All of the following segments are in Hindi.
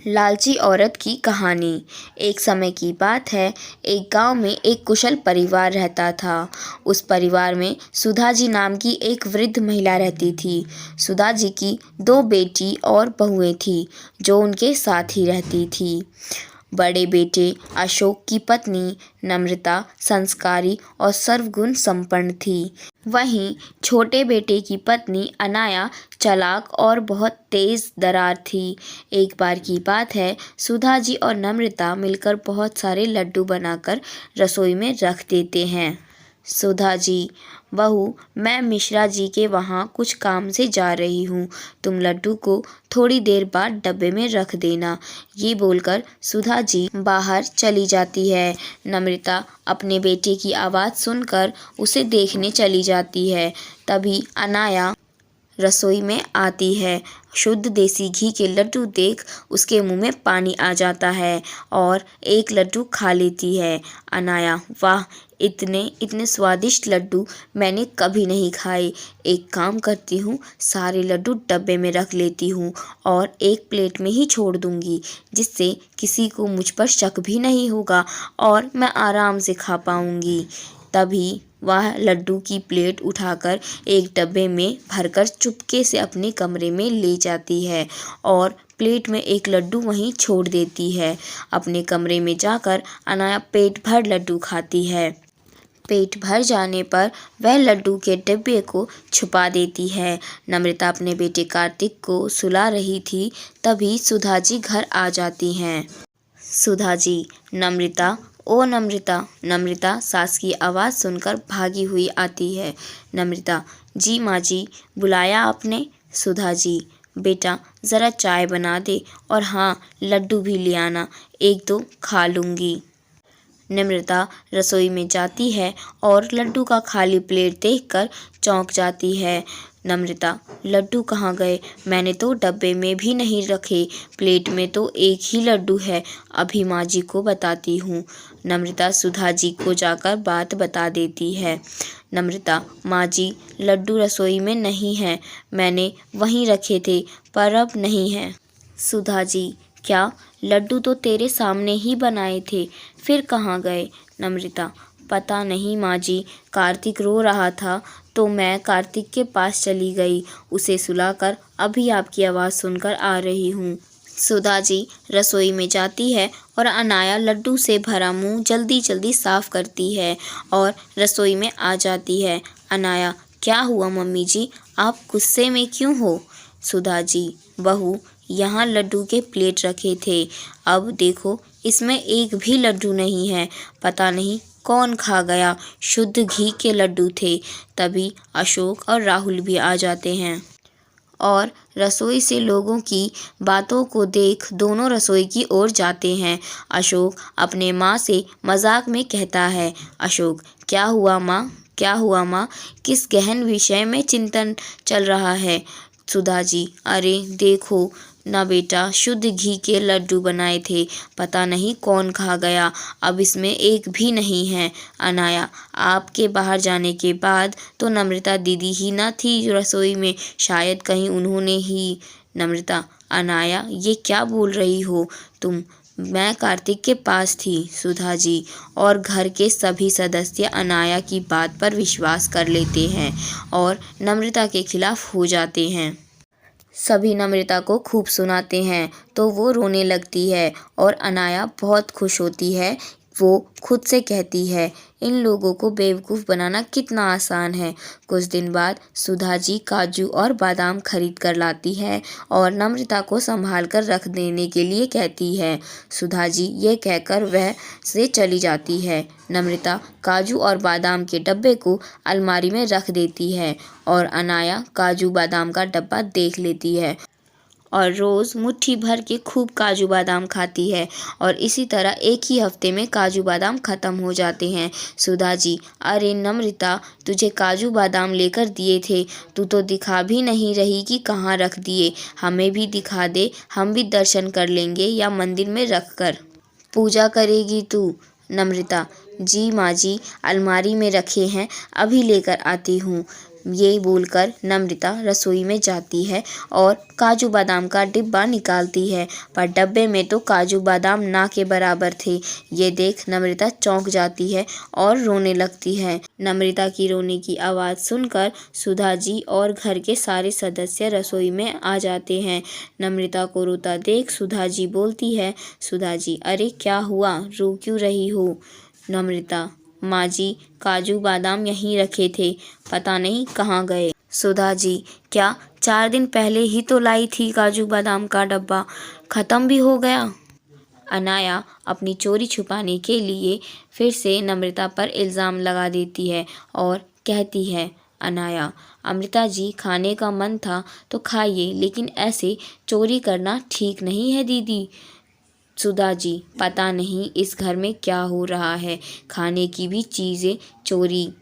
लालची औरत की कहानी। एक समय की बात है, एक गांव में एक कुशल परिवार रहता था। उस परिवार में सुधा जी नाम की एक वृद्ध महिला रहती थी। सुधा जी की 2 बेटी और बहुएं थीं, जो उनके साथ ही रहती थीं। बड़े बेटे अशोक की पत्नी नम्रता संस्कारी और सर्वगुण संपन्न थी। वहीं छोटे बेटे की पत्नी अनाया चालाक और बहुत तेज दरार थी। एक बार की बात है, सुधा जी और नम्रता मिलकर बहुत सारे लड्डू बनाकर रसोई में रख देते हैं। सुधा जी, बहू, मैं मिश्रा जी के वहाँ कुछ काम से जा रही हूँ, तुम लड्डू को थोड़ी देर बाद डब्बे में रख देना। ये बोलकर सुधा जी बाहर चली जाती है। नम्रता अपने बेटे की आवाज़ सुनकर उसे देखने चली जाती है। तभी अनाया रसोई में आती है। शुद्ध देसी घी के लड्डू देख उसके मुंह में पानी आ जाता है और एक लड्डू खा लेती है। अनाया, वाह, इतने स्वादिष्ट लड्डू मैंने कभी नहीं खाए। एक काम करती हूँ, सारे लड्डू डब्बे में रख लेती हूँ और एक प्लेट में ही छोड़ दूँगी, जिससे किसी को मुझ पर शक भी नहीं होगा और मैं आराम से खा पाऊँगी। तभी वह लड्डू की प्लेट उठाकर एक डब्बे में भरकर चुपके से अपने कमरे में ले जाती है और प्लेट में एक लड्डू वहीं छोड़ देती है। अपने कमरे में जाकर अनाया पेट भर लड्डू खाती है। पेट भर जाने पर वह लड्डू के डिब्बे को छुपा देती है। नम्रता अपने बेटे कार्तिक को सुला रही थी, तभी सुधा जी घर आ जाती हैं। सुधा जी, नम्रता, ओ नम्रता। नम्रता सास की आवाज़ सुनकर भागी हुई आती है। नम्रता, जी माँ जी, बुलाया आपने? सुधा जी, बेटा ज़रा चाय बना दे और हाँ, लड्डू भी ले आना, 1-2 खा लूँगी। नम्रता रसोई में जाती है और लड्डू का खाली प्लेट देखकर चौंक जाती है। नम्रता, लड्डू कहाँ गए? मैंने तो डब्बे में भी नहीं रखे, प्लेट में तो एक ही लड्डू है, अभी माँ जी को बताती हूँ। नम्रता सुधा जी को जाकर बात बता देती है। नम्रता, माँ जी, लड्डू रसोई में नहीं है, मैंने वहीं रखे थे पर अब नहीं है। सुधा जी, क्या? लड्डू तो तेरे सामने ही बनाए थे, फिर कहाँ गए? नम्रता, पता नहीं माँ जी, कार्तिक रो रहा था तो मैं कार्तिक के पास चली गई, उसे सुलाकर अभी आपकी आवाज़ सुनकर आ रही हूँ। सुधा जी रसोई में जाती है और अनाया लड्डू से भरा मुंह जल्दी जल्दी साफ करती है और रसोई में आ जाती है। अनाया, क्या हुआ मम्मी जी, आप गुस्से में क्यों हो? सुधा जी, बहू, यहाँ लड्डू के प्लेट रखे थे, अब देखो इसमें एक भी लड्डू नहीं है, पता नहीं कौन खा गया, शुद्ध घी के लड्डू थे। तभी अशोक और राहुल भी आ जाते हैं और रसोई से लोगों की बातों को देख दोनों रसोई की ओर जाते हैं। अशोक अपने माँ से मजाक में कहता है। अशोक, क्या हुआ माँ? क्या हुआ माँ? किस गहन विषय में चिंतन चल रहा है? सुधा जी, अरे देखो ना बेटा, शुद्ध घी के लड्डू बनाए थे, पता नहीं कौन खा गया, अब इसमें एक भी नहीं है। अनाया, आपके बाहर जाने के बाद तो नम्रता दीदी ही ना थी रसोई में, शायद कहीं उन्होंने ही। नम्रता, अनाया, ये क्या बोल रही हो तुम? मैं कार्तिक के पास थी सुधा जी। और घर के सभी सदस्य अनाया की बात पर विश्वास कर लेते हैं और नम्रता के खिलाफ हो जाते हैं। सभी नम्रता को खूब सुनाते हैं तो वो रोने लगती है और अनाया बहुत खुश होती है। वो खुद से कहती है, इन लोगों को बेवकूफ़ बनाना कितना आसान है। कुछ दिन बाद सुधा जी काजू और बादाम खरीद कर लाती है और नम्रता को संभाल कर रख देने के लिए कहती है। सुधा जी ये कहकर वह से चली जाती है। नम्रता काजू और बादाम के डब्बे को अलमारी में रख देती है और अनाया काजू बादाम का डब्बा देख लेती है और रोज़ मुट्ठी भर के खूब काजू बादाम खाती है और इसी तरह एक ही हफ्ते में काजू बादाम ख़त्म हो जाते हैं। सुधा जी, अरे नम्रता, तुझे काजू बादाम लेकर दिए थे, तू तो दिखा भी नहीं रही कि कहाँ रख दिए, हमें भी दिखा दे, हम भी दर्शन कर लेंगे या मंदिर में रख कर पूजा करेगी तू? नम्रता, जी माँ जी, अलमारी में रखे हैं, अभी लेकर आती हूँ। ये बोलकर नम्रता रसोई में जाती है और काजू बादाम का डिब्बा निकालती है, पर डब्बे में तो काजू बादाम ना के बराबर थे। ये देख नम्रता चौंक जाती है और रोने लगती है। नम्रता की रोने की आवाज़ सुनकर सुधा जी और घर के सारे सदस्य रसोई में आ जाते हैं। नम्रता को रोता देख सुधा जी बोलती है, सुधा जी, अरे क्या हुआ, रो क्यों रही हो? नम्रता, माँ जी, काजू बादाम यहीं रखे थे, पता नहीं कहाँ गए। सुधा जी, क्या 4 दिन पहले ही तो लाई थी काजू बादाम का डब्बा, ख़त्म भी हो गया? अनाया अपनी चोरी छुपाने के लिए फिर से नम्रता पर इल्ज़ाम लगा देती है और कहती है, अनाया, अमृता जी, खाने का मन था तो खाइए, लेकिन ऐसे चोरी करना ठीक नहीं है दीदी। सुधा जी, पता नहीं इस घर में क्या हो रहा है, खाने की भी चीज़ें चोरी।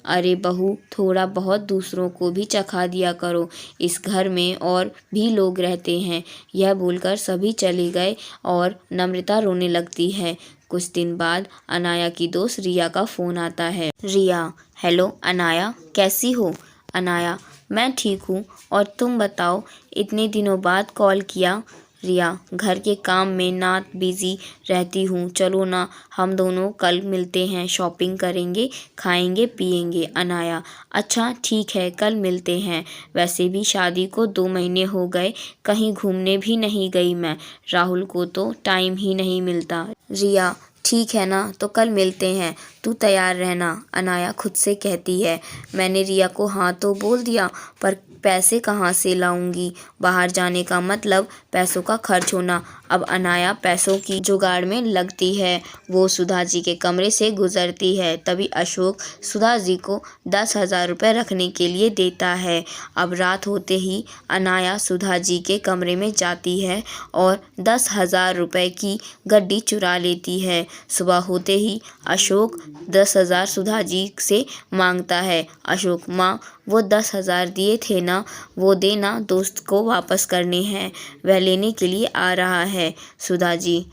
अरे बहू, थोड़ा बहुत दूसरों को भी चखा दिया करो, इस घर में और भी लोग रहते हैं। यह बोलकर सभी चले गए और नम्रता रोने लगती है। कुछ दिन बाद अनाया की दोस्त रिया का फ़ोन आता है। रिया, हेलो अनाया, कैसी हो? अनाया, मैं ठीक हूँ, और तुम बताओ, इतने दिनों बाद कॉल किया। रिया, घर के काम में ना बिज़ी रहती हूँ, चलो ना हम दोनों कल मिलते हैं, शॉपिंग करेंगे, खाएंगे पिएंगे। अनाया, अच्छा ठीक है, कल मिलते हैं। वैसे भी शादी को 2 महीने हो गए, कहीं घूमने भी नहीं गई मैं, राहुल को तो टाइम ही नहीं मिलता। रिया, ठीक है ना, तो कल मिलते हैं, तू तैयार रहना। अनाया खुद से कहती है, मैंने रिया को हाँ तो बोल दिया, पर पैसे कहाँ से लाऊंगी? बाहर जाने का मतलब पैसों का खर्च होना। अब अनाया पैसों की जुगाड़ में लगती है। वो सुधा जी के कमरे से गुजरती है, तभी अशोक सुधा जी को 10,000 रुपये रखने के लिए देता है। अब रात होते ही अनाया सुधा जी के कमरे में जाती है और 10,000 रुपये की गड्डी चुरा लेती है। सुबह होते ही अशोक 10,000 सुधा जी से मांगता है। अशोक, माँ, वो 10,000 दिए थे ना, वो देना, दोस्त को वापस करने हैं, वह लेने के लिए आ रहा है। सुधा जी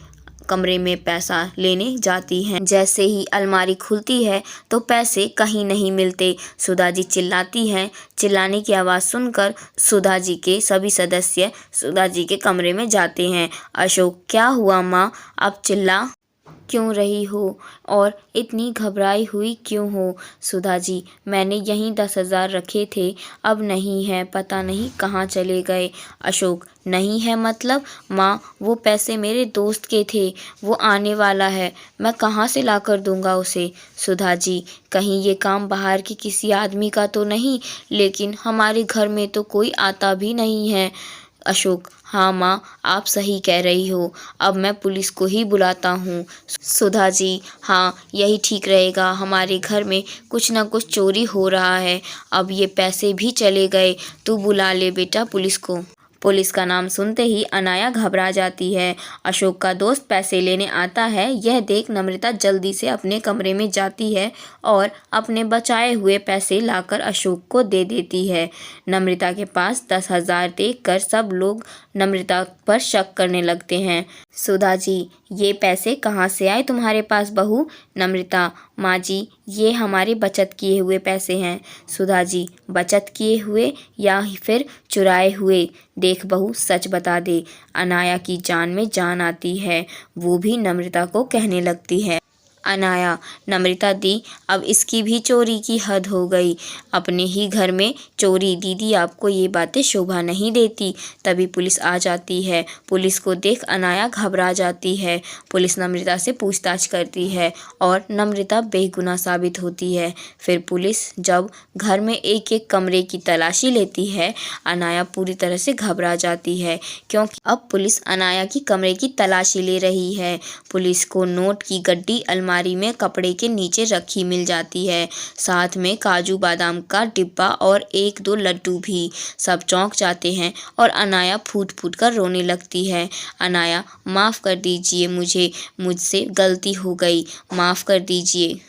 कमरे में पैसा लेने जाती हैं। जैसे ही अलमारी खुलती है तो पैसे कहीं नहीं मिलते। सुधा जी चिल्लाती हैं। चिल्लाने की आवाज़ सुनकर सुधा जी के सभी सदस्य सुधा जी के कमरे में जाते हैं। अशोक, क्या हुआ माँ, अब चिल्ला क्यों रही हो और इतनी घबराई हुई क्यों हो? सुधा जी, मैंने यहीं 10,000 रखे थे, अब नहीं है, पता नहीं कहाँ चले गए। अशोक, नहीं है मतलब? माँ, वो पैसे मेरे दोस्त के थे, वो आने वाला है, मैं कहाँ से ला कर दूँगा उसे? सुधा जी, कहीं ये काम बाहर के किसी आदमी का तो नहीं, लेकिन हमारे घर में तो कोई आता भी नहीं है। अशोक, हाँ माँ, आप सही कह रही हो, अब मैं पुलिस को ही बुलाता हूँ। सुधा जी, हाँ यही ठीक रहेगा, हमारे घर में कुछ ना कुछ चोरी हो रहा है, अब ये पैसे भी चले गए, तू बुला ले बेटा पुलिस को। पुलिस का नाम सुनते ही अनाया घबरा जाती है। अशोक का दोस्त पैसे लेने आता है, यह देख नम्रता जल्दी से अपने कमरे में जाती है और अपने बचाए हुए पैसे लाकर अशोक को दे देती है। नम्रता के पास 10,000 देखकर सब लोग नम्रता पर शक करने लगते हैं। सुधा जी, ये पैसे कहाँ से आए तुम्हारे पास बहू? नम्रता, माँ जी, ये हमारे बचत किए हुए पैसे हैं। सुधा जी, बचत किए हुए या फिर चुराए हुए? देख बहू, सच बता दे। अनाया की जान में जान आती है, वो भी नम्रता को कहने लगती है। अनाया, नम्रता दी, अब इसकी भी चोरी की हद हो गई, अपने ही घर में चोरी। दीदी, आपको ये बातें शोभा नहीं देती। तभी पुलिस आ जाती है। पुलिस को देख अनाया घबरा जाती है। पुलिस नम्रता से पूछताछ करती है और नम्रता बेगुनाह साबित होती है। फिर पुलिस जब घर में एक एक कमरे की तलाशी लेती है, अनाया पूरी तरह से घबरा जाती है, क्योंकि अब पुलिस अनाया की कमरे की तलाशी ले रही है। पुलिस को नोट की गड्डी अलमारी में कपड़े के नीचे रखी मिल जाती है, साथ में काजू बादाम का डिब्बा और 1-2 लड्डू भी। सब चौंक जाते हैं और अनाया फूट फूट कर रोने लगती है। अनाया, माफ़ कर दीजिए मुझे, मुझसे गलती हो गई, माफ़ कर दीजिए।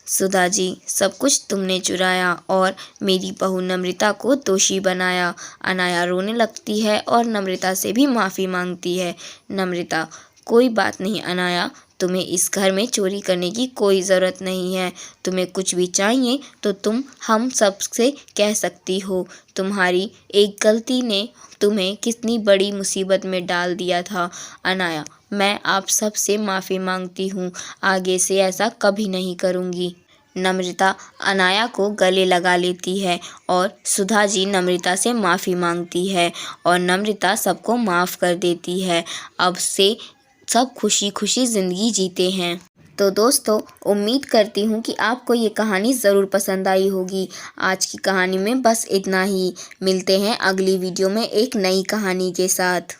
सुधा जी, सब कुछ तुमने चुराया और मेरी बहू नम्रता को दोषी बनाया। अनाया रोने लगती है और नम्रता से भी माफ़ी मांगती है। नम्रता, कोई बात नहीं अनाया, तुम्हें इस घर में चोरी करने की कोई ज़रूरत नहीं है। तुम्हें कुछ भी चाहिए तो तुम हम सब से कह सकती हो। तुम्हारी एक गलती ने तुम्हें कितनी बड़ी मुसीबत में डाल दिया था अनाया। मैं आप सब से माफ़ी मांगती हूँ, आगे से ऐसा कभी नहीं करूँगी। नम्रता अनाया को गले लगा लेती है और सुधा जी नम्रता से माफ़ी मांगती है और नम्रता सबको माफ़ कर देती है। अब से सब खुशी खुशी ज़िंदगी जीते हैं। तो दोस्तों, उम्मीद करती हूँ कि आपको ये कहानी ज़रूर पसंद आई होगी। आज की कहानी में बस इतना ही। मिलते हैं अगली वीडियो में एक नई कहानी के साथ।